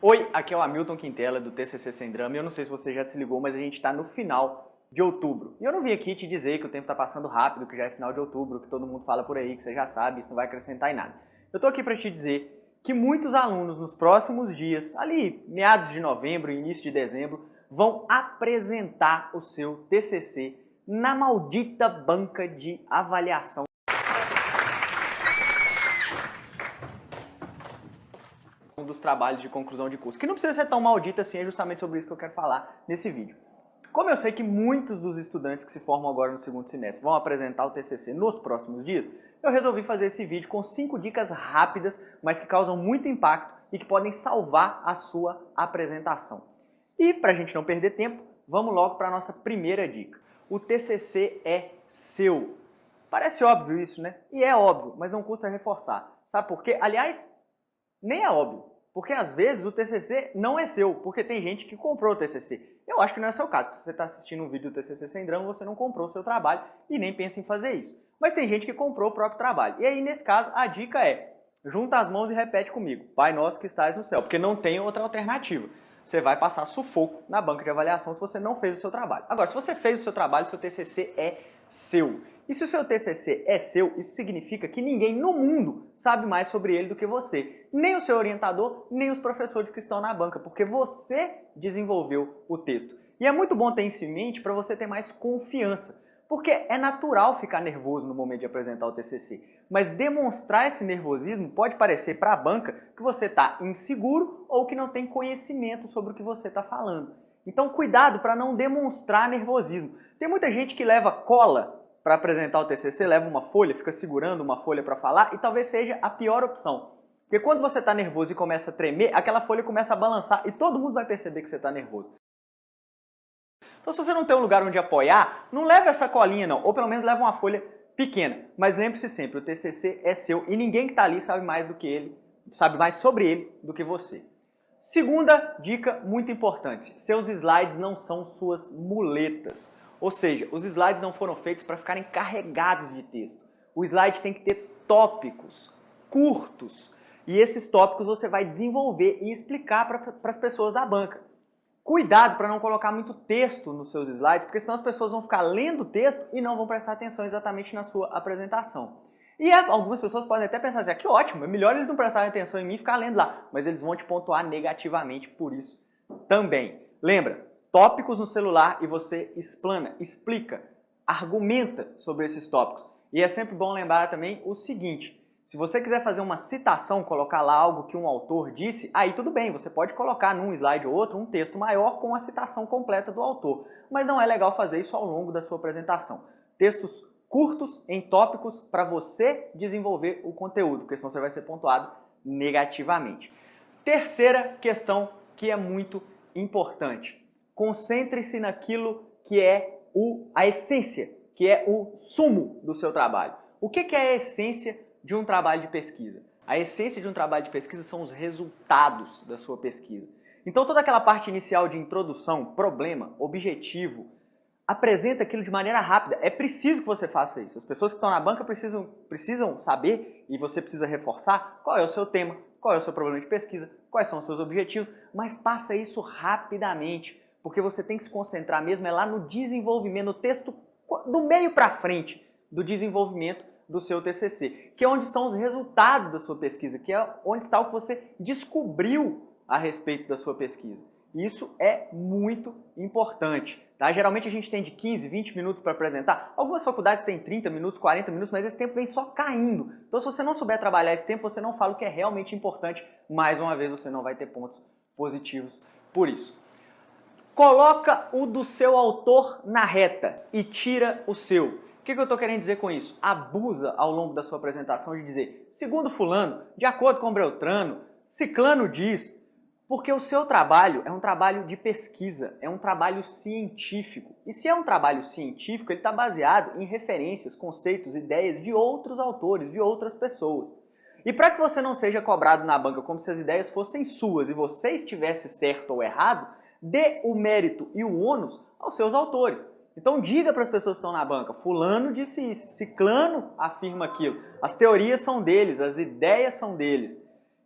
Oi, aqui é o Hamilton Quintela do TCC Sem Drama e eu não sei se você já se ligou, mas a gente está no final de outubro. E eu não vim aqui te dizer que o tempo está passando rápido, que já é final de outubro, que todo mundo fala por aí, que você já sabe, isso não vai acrescentar em nada. Eu estou aqui para te dizer que muitos alunos nos próximos dias, ali meados de novembro, início de dezembro, vão apresentar o seu TCC na maldita banca de avaliação dos trabalhos de conclusão de curso, que não precisa ser tão maldita assim, é justamente sobre isso que eu quero falar nesse vídeo. Como eu sei que muitos dos estudantes que se formam agora no segundo semestre vão apresentar o TCC nos próximos dias, eu resolvi fazer esse vídeo com 5 dicas rápidas, mas que causam muito impacto e que podem salvar a sua apresentação. E para a gente não perder tempo, vamos logo para a nossa primeira dica. O TCC é seu. Parece óbvio isso, né? E é óbvio, mas não custa reforçar. Sabe por quê? Aliás, nem é óbvio. Porque às vezes o TCC não é seu, porque tem gente que comprou o TCC. Eu acho que não é o seu caso. Se você está assistindo um vídeo do TCC Sem Drama, você não comprou o seu trabalho e nem pensa em fazer isso. Mas tem gente que comprou o próprio trabalho. E aí, nesse caso, a dica é: junta as mãos e repete comigo. Pai nosso que estás no céu. Porque não tem outra alternativa. Você vai passar sufoco na banca de avaliação se você não fez o seu trabalho. Agora, se você fez o seu trabalho, seu TCC é seu. E se o seu TCC é seu, isso significa que ninguém no mundo sabe mais sobre ele do que você. Nem o seu orientador, nem os professores que estão na banca, porque você desenvolveu o texto. E é muito bom ter isso em mente para você ter mais confiança. Porque é natural ficar nervoso no momento de apresentar o TCC. Mas demonstrar esse nervosismo pode parecer para a banca que você está inseguro ou que não tem conhecimento sobre o que você está falando. Então cuidado para não demonstrar nervosismo. Tem muita gente que leva cola para apresentar o TCC, leva uma folha, fica segurando uma folha para falar e talvez seja a pior opção. Porque quando você está nervoso e começa a tremer, aquela folha começa a balançar e todo mundo vai perceber que você está nervoso. Então se você não tem um lugar onde apoiar, não leva essa colinha não, ou pelo menos leva uma folha pequena. Mas lembre-se sempre, o TCC é seu e ninguém que está ali sabe mais do que ele, sabe mais sobre ele do que você. Segunda dica muito importante, seus slides não são suas muletas. Ou seja, os slides não foram feitos para ficarem carregados de texto. O slide tem que ter tópicos curtos. E esses tópicos você vai desenvolver e explicar para as pessoas da banca. Cuidado para não colocar muito texto nos seus slides, porque senão as pessoas vão ficar lendo o texto e não vão prestar atenção exatamente na sua apresentação. E algumas pessoas podem até pensar assim, que ótimo, é melhor eles não prestarem atenção em mim e ficar lendo lá. Mas eles vão te pontuar negativamente por isso também. Lembra? Tópicos no celular e você explana, explica, argumenta sobre esses tópicos. E é sempre bom lembrar também o seguinte, se você quiser fazer uma citação, colocar lá algo que um autor disse, aí tudo bem, você pode colocar num slide ou outro um texto maior com a citação completa do autor. Mas não é legal fazer isso ao longo da sua apresentação. Textos curtos em tópicos para você desenvolver o conteúdo, porque senão você vai ser pontuado negativamente. Terceira questão que é muito importante. Concentre-se naquilo que é a essência, que é o sumo do seu trabalho. O que é a essência de um trabalho de pesquisa? A essência de um trabalho de pesquisa são os resultados da sua pesquisa. Então toda aquela parte inicial de introdução, problema, objetivo, apresenta aquilo de maneira rápida. É preciso que você faça isso. As pessoas que estão na banca precisam saber, e você precisa reforçar, qual é o seu tema, qual é o seu problema de pesquisa, quais são os seus objetivos, mas passa isso rapidamente. Porque você tem que se concentrar mesmo lá no desenvolvimento, no texto do meio para frente do desenvolvimento do seu TCC, que é onde estão os resultados da sua pesquisa, que é onde está o que você descobriu a respeito da sua pesquisa. Isso é muito importante. Tá? Geralmente a gente tem de 15, 20 minutos para apresentar. Algumas faculdades têm 30 minutos, 40 minutos, mas esse tempo vem só caindo. Então se você não souber trabalhar esse tempo, você não fala o que é realmente importante. Mais uma vez, você não vai ter pontos positivos por isso. Coloca o do seu autor na reta e tira o seu. O que eu estou querendo dizer com isso? Abusa ao longo da sua apresentação de dizer, segundo fulano, de acordo com Beltrano, ciclano diz, porque o seu trabalho é um trabalho de pesquisa, é um trabalho científico. E se é um trabalho científico, ele está baseado em referências, conceitos, ideias de outros autores, de outras pessoas. E para que você não seja cobrado na banca como se as ideias fossem suas e você estivesse certo ou errado, dê o mérito e o ônus aos seus autores. Então diga para as pessoas que estão na banca, fulano disse isso, ciclano afirma aquilo. As teorias são deles, as ideias são deles.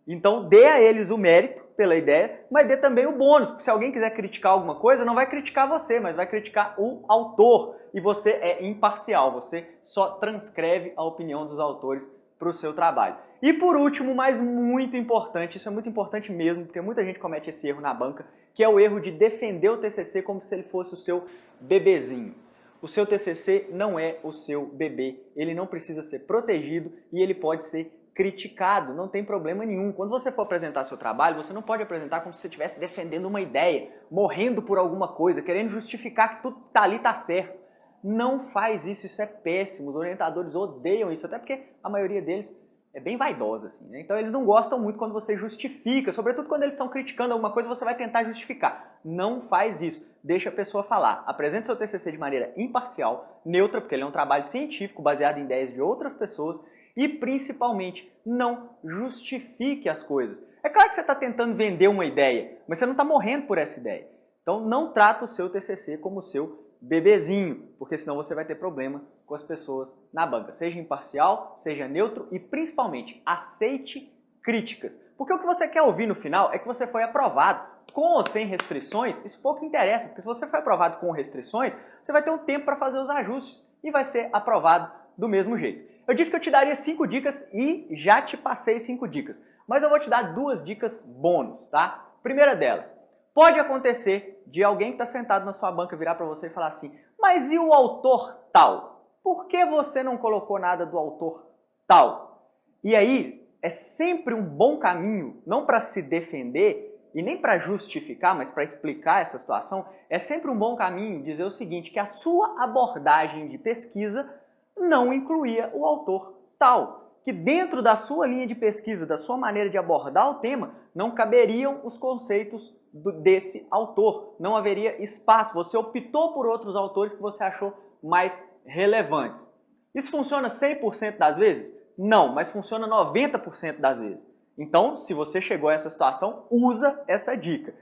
Então dê a eles o mérito pela ideia, mas dê também o bônus, porque se alguém quiser criticar alguma coisa, não vai criticar você, mas vai criticar o autor, e você é imparcial, você só transcreve a opinião dos autores para o seu trabalho. E por último, mas muito importante, isso é muito importante mesmo, porque muita gente comete esse erro na banca, que é o erro de defender o TCC como se ele fosse o seu bebezinho. O seu TCC não é o seu bebê, ele não precisa ser protegido e ele pode ser criticado, não tem problema nenhum. Quando você for apresentar seu trabalho, você não pode apresentar como se você estivesse defendendo uma ideia, morrendo por alguma coisa, querendo justificar que tudo que está ali está certo. Não faz isso, isso é péssimo. Os orientadores odeiam isso, até porque a maioria deles é bem vaidosa, assim, né? Então eles não gostam muito quando você justifica, sobretudo quando eles estão criticando alguma coisa, você vai tentar justificar. Não faz isso, deixa a pessoa falar. Apresente seu TCC de maneira imparcial, neutra, porque ele é um trabalho científico baseado em ideias de outras pessoas, e principalmente não justifique as coisas. É claro que você está tentando vender uma ideia, mas você não está morrendo por essa ideia. Então não trata o seu TCC como o seu bebezinho, porque senão você vai ter problema com as pessoas na banca. Seja imparcial, seja neutro e principalmente aceite críticas. Porque o que você quer ouvir no final é que você foi aprovado. Com ou sem restrições, isso pouco interessa, porque se você foi aprovado com restrições, você vai ter um tempo para fazer os ajustes e vai ser aprovado do mesmo jeito. Eu disse que eu te daria 5 dicas e já te passei 5 dicas, mas eu vou te dar 2 dicas bônus, tá? Primeira delas, pode acontecer de alguém que está sentado na sua banca virar para você e falar assim, mas e o autor tal? Por que você não colocou nada do autor tal? E aí, é sempre um bom caminho, não para se defender e nem para justificar, mas para explicar essa situação, é sempre um bom caminho dizer o seguinte, que a sua abordagem de pesquisa não incluía o autor tal, que dentro da sua linha de pesquisa, da sua maneira de abordar o tema, não caberiam os conceitos desse autor, não haveria espaço, você optou por outros autores que você achou mais relevantes. Isso funciona 100% das vezes? Não, mas funciona 90% das vezes. Então, se você chegou a essa situação, usa essa dica.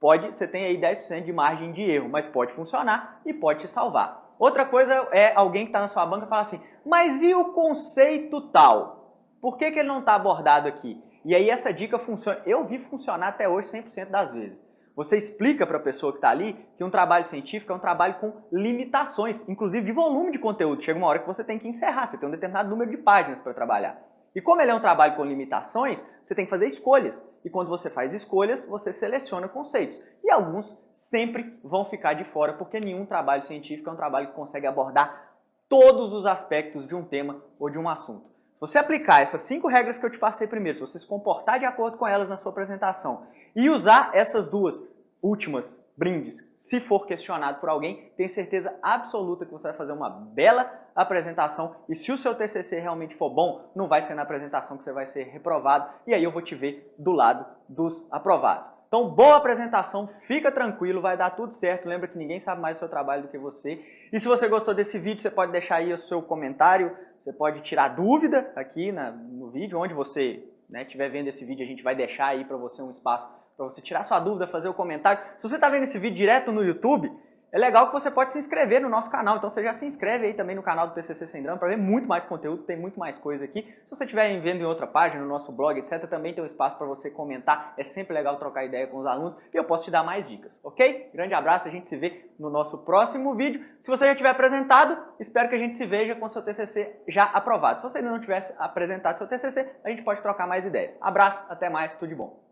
Você tem aí 10% de margem de erro, mas pode funcionar e pode te salvar. Outra coisa é alguém que está na sua banca e fala assim, mas e o conceito tal? Por que ele não está abordado aqui? E aí essa dica funciona, eu vi funcionar até hoje 100% das vezes. Você explica para a pessoa que está ali que um trabalho científico é um trabalho com limitações, inclusive de volume de conteúdo. Chega uma hora que você tem que encerrar, você tem um determinado número de páginas para trabalhar. E como ele é um trabalho com limitações, você tem que fazer escolhas. E quando você faz escolhas, você seleciona conceitos. E alguns sempre vão ficar de fora, porque nenhum trabalho científico é um trabalho que consegue abordar todos os aspectos de um tema ou de um assunto. Se você aplicar essas 5 regras que eu te passei primeiro, se você se comportar de acordo com elas na sua apresentação e usar essas 2 últimas brindes, se for questionado por alguém, tenho certeza absoluta que você vai fazer uma bela apresentação e se o seu TCC realmente for bom, não vai ser na apresentação que você vai ser reprovado e aí eu vou te ver do lado dos aprovados. Então, boa apresentação, fica tranquilo, vai dar tudo certo. Lembra que ninguém sabe mais do seu trabalho do que você. E se você gostou desse vídeo, você pode deixar aí o seu comentário, você pode tirar dúvida aqui no vídeo, onde você estiver vendo esse vídeo, a gente vai deixar aí para você um espaço para você tirar sua dúvida, fazer o comentário. Se você está vendo esse vídeo direto no YouTube, é legal que você pode se inscrever no nosso canal. Então você já se inscreve aí também no canal do TCC Sem Drama para ver muito mais conteúdo, tem muito mais coisa aqui. Se você estiver vendo em outra página, no nosso blog, etc., também tem um espaço para você comentar. É sempre legal trocar ideia com os alunos e eu posso te dar mais dicas, ok? Grande abraço, a gente se vê no nosso próximo vídeo. Se você já tiver apresentado, espero que a gente se veja com seu TCC já aprovado. Se você ainda não tivesse apresentado seu TCC, a gente pode trocar mais ideias. Abraço, até mais, tudo de bom.